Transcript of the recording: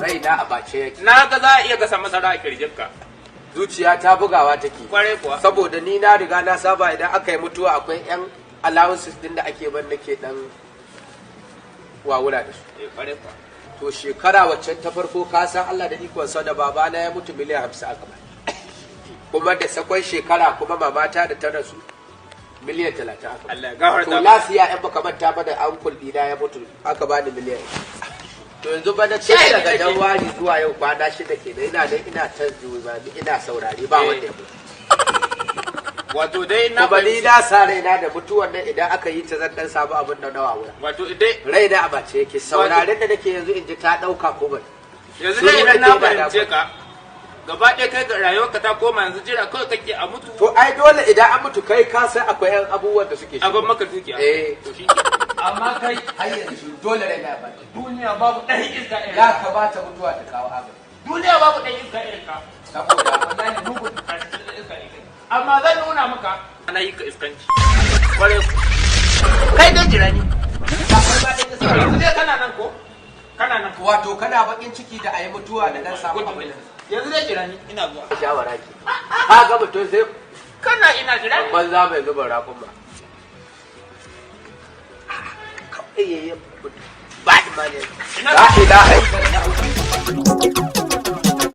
raina a bace yake. Na ga za a iya gasa masara a kirjinka. Zuciya ta bugawa take. Kwarai kuwa. Saboda ni na riga na saba idan aka yi mutuwa akwai yan allowances din da ake ban nake dan wawura da su. Kwarai kuwa. To shekara waccan ta farko ka san Allah da ikonsa da babana ya mutu miliyan 50 aka ba. Kuma da sakon shekara kuma mamata da ta rasu miliyan 30 aka ba. Allah ya gafarta. To lafiya in baka manta ba da ankul dina ya mutu aka bani miliyan. To yanzu ba na ce daga Januwari zuwa yau kwana 6 kenan ina ta jumani ina saurare ba wanda ya mutu. Wato dai na kuma ni na sa raina da mutuwan nan idan aka yi ta zan dan samu abin da nawa wuya. Wato dai raina a bace yake sauraren da nake yanzu in ji ta dauka ko ba. Yanzu dai idan na fahimce ka gaba ɗaya kai ga rayuwarka ta koma yanzu jira kawai kake a mutu. To ai dole idan an mutu kai ka san akwai yan abubuwan da suke shi. Abin maka dukiya. To shi amma kai har yanzu dole raina a bace. duniya babu ɗan iska irin Ya kamata mutuwa ta kawo haka. duniya babu ɗan iska irin ka. Saboda wallahi mugun iska irin amma zan nuna maka ana yi ka iskanci. Kwarai ku. Kai dai jira ni. Yanzu dai kana nan ko? Kana nan ko? wato kana bakin ciki da ayi mutuwa da dan samu abin. Yanzu dai jira ni ina zuwa. Shawara ki. Ka ga mutum sai Kana ina jira ni. banza mai zuba rakun ba. Kawai yayin ba da mali. La ilaha illallah.